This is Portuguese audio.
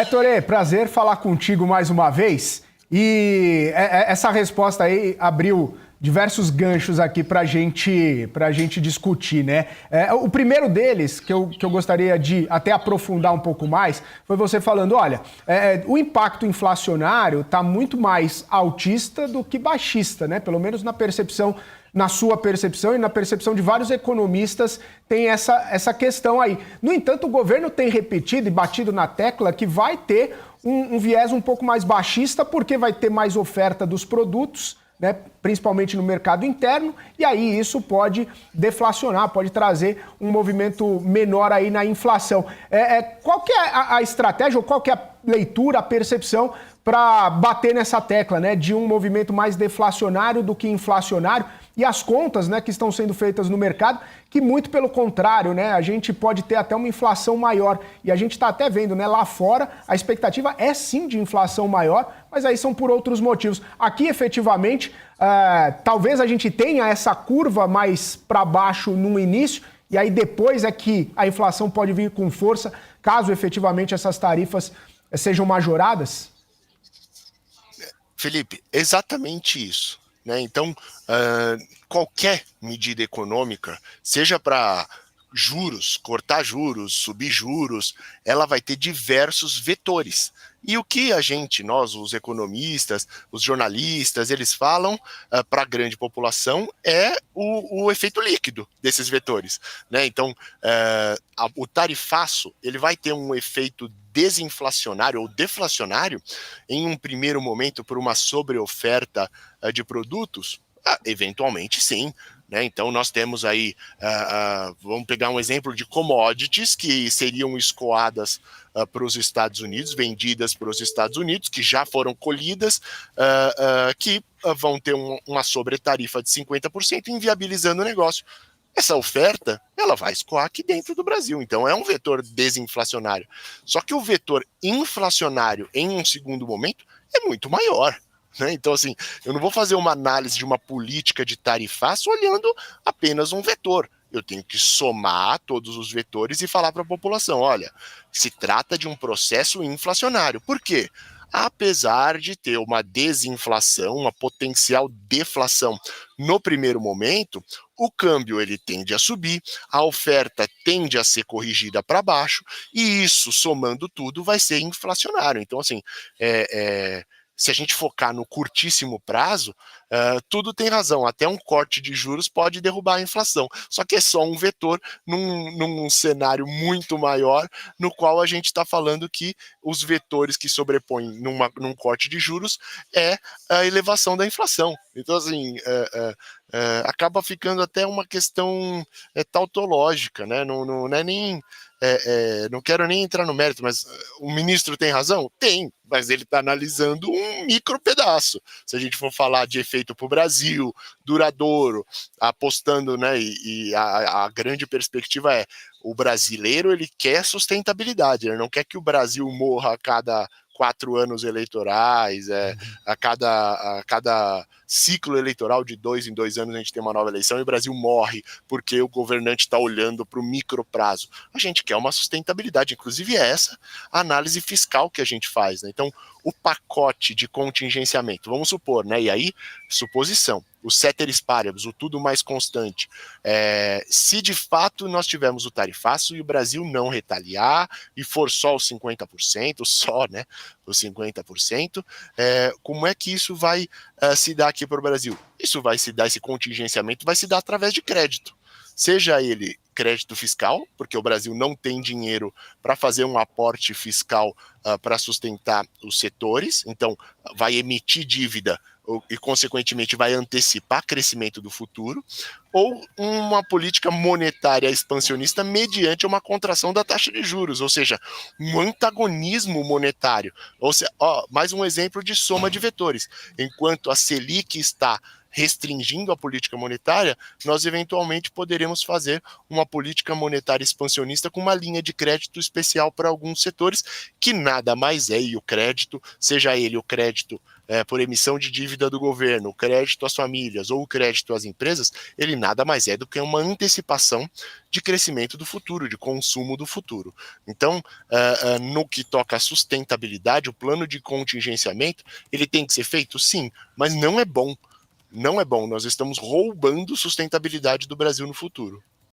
Tore, prazer falar contigo mais uma vez. E essa resposta aí abriu diversos ganchos aqui para gente discutir, né? O primeiro deles, que eu gostaria de até aprofundar um pouco mais, foi você falando, olha, o impacto inflacionário está muito mais altista do que baixista, né? Pelo menos na sua percepção e na percepção de vários economistas tem essa questão aí. No entanto, o governo tem repetido e batido na tecla que vai ter um viés um pouco mais baixista, porque vai ter mais oferta dos produtos, né, principalmente no mercado interno, e aí isso pode deflacionar, pode trazer um movimento menor aí na inflação. Qual que é a estratégia, ou qual que é a leitura, a percepção para bater nessa tecla, né, de um movimento mais deflacionário do que inflacionário? E as contas, né, que estão sendo feitas no mercado, que muito pelo contrário, né, a gente pode ter até uma inflação maior. E a gente está até vendo, né, lá fora, a expectativa é sim de inflação maior, mas aí são por outros motivos. Aqui, efetivamente, talvez a gente tenha essa curva mais para baixo no início, e aí depois é que a inflação pode vir com força, caso efetivamente essas tarifas sejam majoradas? Felipe, exatamente isso. Né? Então, qualquer medida econômica, seja para juros, cortar juros, subir juros, ela vai ter diversos vetores. E o que nós, os economistas, os jornalistas, eles falam para a grande população é o efeito líquido desses vetores. Né? Então, o tarifaço ele vai ter um efeito desinflacionário ou deflacionário em um primeiro momento por uma sobreoferta de produtos? Eventualmente sim. Né? Então nós temos aí, vamos pegar um exemplo de commodities que seriam escoadas para os Estados Unidos, vendidas para os Estados Unidos, que já foram colhidas, que vão ter uma sobretarifa de 50%, inviabilizando o negócio. Essa oferta, ela vai escoar aqui dentro do Brasil. Então, é um vetor desinflacionário. Só que o vetor inflacionário, em um segundo momento, é muito maior. Né? Então, assim, eu não vou fazer uma análise de uma política de tarifaço olhando apenas um vetor. Eu tenho que somar todos os vetores e falar para a população, olha, se trata de um processo inflacionário. Por quê? Apesar de ter uma desinflação, uma potencial deflação no primeiro momento, o câmbio ele tende a subir, a oferta tende a ser corrigida para baixo, e isso, somando tudo, vai ser inflacionário. Então, assim, se a gente focar no curtíssimo prazo, tudo tem razão. Até um corte de juros pode derrubar a inflação. Só que é só um vetor num cenário muito maior, no qual a gente está falando que os vetores que sobrepõem num corte de juros é a elevação da inflação. Então, assim, acaba ficando até uma questão tautológica, né? Não é nem... não quero nem entrar no mérito, mas o ministro tem razão? Tem, mas ele está analisando um micro pedaço. Se a gente for falar de efeito para o Brasil, duradouro, apostando, né, e a grande perspectiva é o brasileiro ele quer sustentabilidade, ele não quer que o Brasil morra a cada 4 anos eleitorais, a cada ciclo eleitoral de 2 em 2 anos a gente tem uma nova eleição e o Brasil morre porque o governante está olhando para o micro prazo. A gente quer uma sustentabilidade, inclusive é essa a análise fiscal que a gente faz. Né? Então, o pacote de contingenciamento, vamos supor, né? E aí, suposição, o ceteris paribus, o tudo mais constante. Se de fato nós tivermos o tarifaço e o Brasil não retaliar e for só os 50%, só, né, os 50%, como é que isso vai se dar aqui para o Brasil? Isso vai se dar, esse contingenciamento vai se dar através de crédito. Seja ele crédito fiscal, porque o Brasil não tem dinheiro para fazer um aporte fiscal para sustentar os setores, então vai emitir dívida e, consequentemente, vai antecipar crescimento do futuro, ou uma política monetária expansionista mediante uma contração da taxa de juros, ou seja, um antagonismo monetário. Ou seja, mais um exemplo de soma de vetores. Enquanto a Selic está restringindo a política monetária, nós eventualmente poderemos fazer uma política monetária expansionista com uma linha de crédito especial para alguns setores, que nada mais é, e o crédito, seja ele o crédito por emissão de dívida do governo, o crédito às famílias ou o crédito às empresas, ele nada mais é do que uma antecipação de crescimento do futuro, de consumo do futuro. Então, no que toca à sustentabilidade, o plano de contingenciamento, ele tem que ser feito? Sim, mas não é bom. Não é bom, nós estamos roubando sustentabilidade do Brasil no futuro.